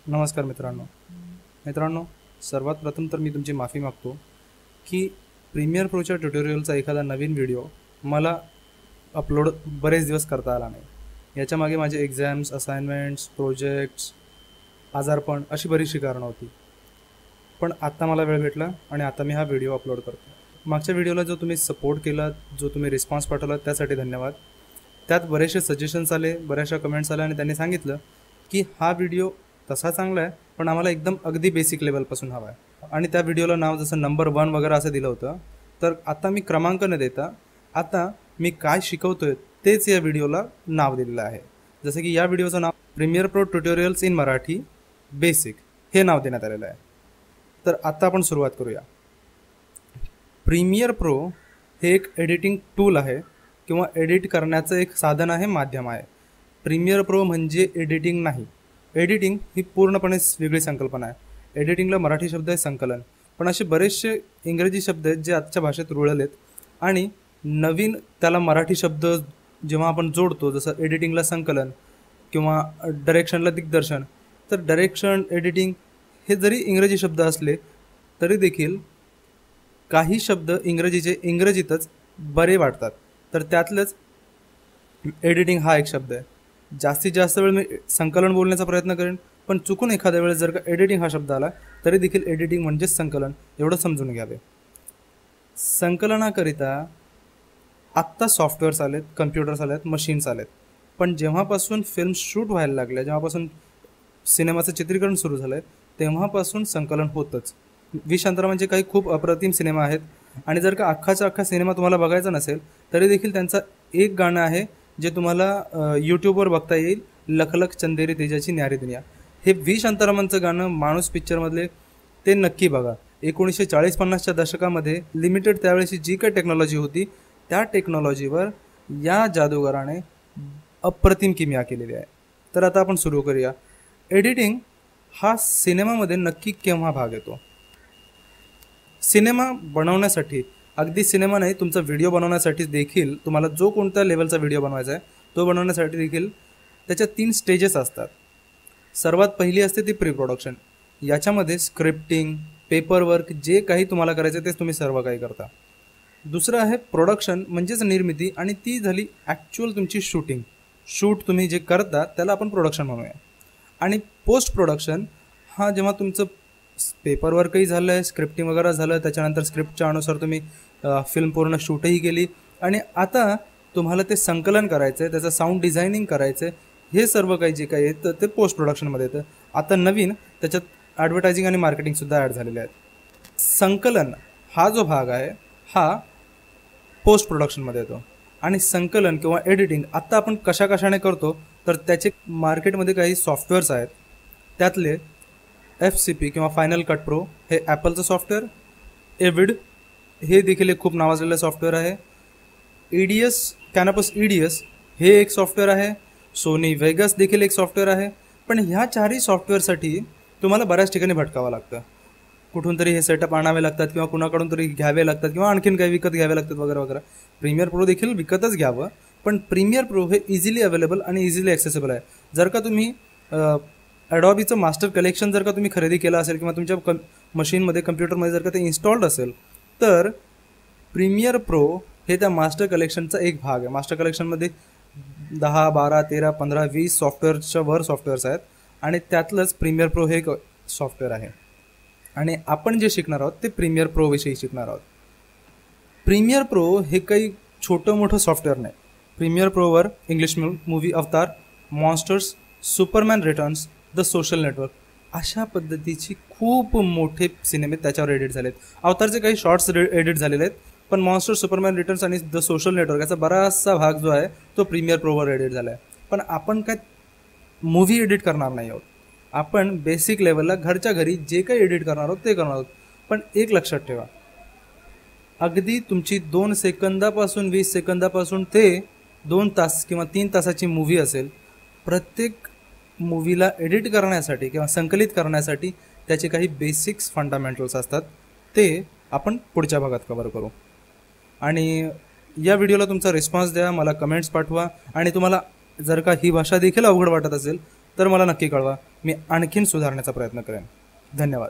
नमस्कार मित्रांनो, सर्वात प्रथम तर मी तुमची माफी मागतो की प्रीमियर प्रोच्या ट्युटोरियलचा एखादा नवीन व्हिडिओ मला अपलोड बरेच दिवस करता आला नाही। याच्या मागे माझे एक्झाम्स, असाइनमेंट्स, प्रोजेक्ट्स, आजारपण अशी बरीचशी कारणं होती। पण आता मला वेळ भेटला आणि आता मी हा व्हिडिओ अपलोड करतो। मागच्या व्हिडिओला जो तुम्ही सपोर्ट केलात, जो तुम्ही रिस्पॉन्स पाठवलात त्यासाठी धन्यवाद। त्यात बरेचसे सजेशन्स आले, बऱ्याचशा कमेंट्स आल्या आणि त्यांनी सांगितलं की हा व्हिडिओ तसा चांगला आहे पण आम्हाला एकदम अगदी बेसिक लेवलपासून हवा आहे। आणि त्या व्हिडिओला नाव जसं नंबर 1 वगैरे असं दिलं होतं। तर आता मी क्रमांक न देता आता मी काय शिकवतोय तेच या व्हिडिओला नाव दिलेलं आहे। जसं की या व्हिडिओचं नाव premiere pro tutorials in Marathi basic हे नाव देण्यात आलेलं आहे। तर आता आपण सुरुवात करूया। प्रीमियर प्रो हे एक एडिटिंग टूल आहे किंवा एडिट करण्याचं एक साधन आहे, माध्यम आहे। प्रीमियर प्रो म्हणजे एडिटिंग नाही। एडिटिंग ही पूर्णपणे वेगळी संकल्पना आहे। एडिटिंगला मराठी शब्द आहे संकलन, पण असे बरेचसे इंग्रजी शब्द आहेत जे आजच्या भाषेत रुळलेत आणि नवीन त्याला मराठी शब्द जेव्हा आपण जोडतो, जसं एडिटिंगला संकलन किंवा डायरेक्शनला दिग्दर्शन, तर डायरेक्शन, एडिटिंग हे जरी इंग्रजी शब्द असले तरी देखील काही शब्द इंग्रजीचे इंग्रजीतच बरे वाटतात। तर त्यातलंच एडिटिंग हा एक शब्द आहे। जास्तीत जास्त वेळ मी संकलन बोलण्याचा प्रयत्न करेन, पण चुकून एखाद्या वेळेस जर का एडिटिंग हा शब्द आला तरी देखील एडिटिंग म्हणजेच संकलन एवढं समजून घ्यावे। संकलनाकरिता आत्ता सॉफ्टवेअर्स आलेत, कम्प्युटर्स आलेत, मशीन्स आलेत, पण जेव्हापासून फिल्म शूट व्हायला लागल्या, जेव्हापासून सिनेमाचं चित्रीकरण सुरू झालं आहे तेव्हापासून संकलन होतंच। विषांतर म्हणजे काही खूप अप्रतिम सिनेमा आहेत आणि जर का अख्खाचा अख्खा सिनेमा तुम्हाला बघायचा नसेल तरी देखील त्यांचा एक गाणं आहे जे तुम्हाला यूट्यूबवर बघता येईल, लख लख चंदेरी तेजाची न्यारी दुनिया। हे विषांतरामांचं गाणं माणूस पिक्चरमधले ते नक्की बघा। 1940-50च्या दशकामध्ये लिमिटेड त्यावेळेची जी काही टेक्नॉलॉजी होती त्या टेक्नॉलॉजीवर या जादूगाराने अप्रतिम किमया केलेली आहे। तर आता आपण सुरू करूया। एडिटिंग हा सिनेमामध्ये नक्की केव्हा भाग येतो? सिनेमा बनवण्यासाठी, अगदी सिनेमा नाही, तुमचा व्हिडिओ बनवण्यासाठी देखील तुम्हाला जो कोणत्या लेवलचा व्हिडिओ बनवायचा आहे तो बनवण्यासाठी देखील त्याच्या 3 स्टेजेस असतात। सर्वात पहिली असते ती प्री प्रोडक्शन। याच्यामध्ये स्क्रिप्टिंग, पेपरवर्क जे काही तुम्हाला करायचं तेच तुम्ही सर्व काही करता। दुसरं आहे प्रोडक्शन म्हणजेच निर्मिती, आणि ती झाली ॲक्च्युअल तुमची शूटिंग। शूट तुम्ही जे करता त्याला आपण प्रोडक्शन म्हणूया। आणि पोस्ट प्रोडक्शन हा जेव्हा तुमचं पेपरवर्कही झालं आहे, स्क्रिप्टिंग वगैरे झालं, त्याच्यानंतर स्क्रिप्टच्या अनुसार तुम्ही फिल्म पूर्ण शूटही केली आणि आता तुम्हाला ते संकलन करायचं आहे, त्याचं साऊंड डिझायनिंग करायचं आहे, हे सर्व काही जे काही आहे ते पोस्ट प्रोडक्शनमध्ये येतं। आता नवीन त्याच्यात ॲडव्हर्टायझिंग आणि मार्केटिंगसुद्धा ॲड झालेले आहेत। संकलन हा जो भाग आहे हा पोस्ट प्रोडक्शनमध्ये येतो। आणि संकलन किंवा एडिटिंग आता आपण कशाने करतो तर त्याचे मार्केटमध्ये काही सॉफ्टवेअर्स आहेत। त्यातले FCP किंवा फायनल कट प्रो हे ॲपलचं सॉफ्टवेअर, एविड हे देखील एक खूप नावाजलेलं सॉफ्टवेअर आहे, EDS कॅनपस EDS हे एक सॉफ्टवेअर आहे, सोनी वेगस देखील एक सॉफ्टवेअर आहे। पण ह्या 4ही सॉफ्टवेअरसाठी तुम्हाला बऱ्याच ठिकाणी भटकावं लागतं, कुठून तरी हे सेटअप आणावे लागतात किंवा कुणाकडून तरी घ्यावे लागतात किंवा आणखीन काही विकत घ्यावे लागतात वगैरे वगैरे। प्रीमियर प्रो देखील विकतच घ्यावं, पण प्रीमियर प्रो हे इझिली अवेलेबल आणि इझिली ॲक्सेसिबल आहे। जर का तुम्ही ॲडॉबीचं मास्टर कलेक्शन जर का तुम्ही खरेदी केलं असेल किंवा तुमच्या मशीनमध्ये, कम्प्युटरमध्ये जर का ते इन्स्टॉल्ड असेल तर प्रीमियर प्रो हे त्या मास्टर कलेक्शनचा एक भाग आहे। मास्टर कलेक्शनमध्ये 10, 12, 13, 15, 20 सॉफ्टवेअरच्या वर सॉफ्टवेअर्स आहेत आणि त्यातलंच प्रीमियर प्रो हे एक सॉफ्टवेअर आहे। आणि आपण जे शिकणार आहोत ते प्रीमियर प्रोविषयी शिकणार आहोत। प्रीमियर प्रो हे काही छोटं मोठं सॉफ्टवेअर नाही। प्रीमियर प्रोवर इंग्लिश मूव्ही अवतार, monsters, Superman returns, the social network अशा पद्धतीची खूप मोठे सिनेमे त्याच्यावर एडिट झालेत। अवतारचे काही शॉर्ट्स एडिट झालेले आहेत, पण मॉन्स्टर, सुपरमॅन रिटर्न्स आणि द सोशल नेटवर्क याचा बराचसा भाग जो आहे तो प्रीमियर प्रोवर एडिट झाला आहे। पण आपण काय मूव्ही एडिट करणार नाही आहोत, आपण बेसिक लेवलला घरच्या घरी जे काही एडिट करणार आहोत ते करणार आहोत। पण एक लक्षात ठेवा, अगदी तुमची 2 सेकंदापासून 20 सेकंदापासून ते 2 तास किंवा 3 तासाची मूव्ही असेल, प्रत्येक मूवीला एडिट करण्यासाठी किंवा संकलित करण्यासाठी त्याचे काही बेसिक्स फंडामेंटल्स असतात, ते आपण पुढच्या भागात कव्हर करू। आणि या व्हिडिओला तुमचा रिस्पॉन्स द्या, मला कमेंट्स पाठवा, आणि तुम्हाला जर का ही भाषा देखील अवघड वाटत असेल तर मला नक्की कळवा. मी आणखीन सुधारण्याचा प्रयत्न करेन. धन्यवाद.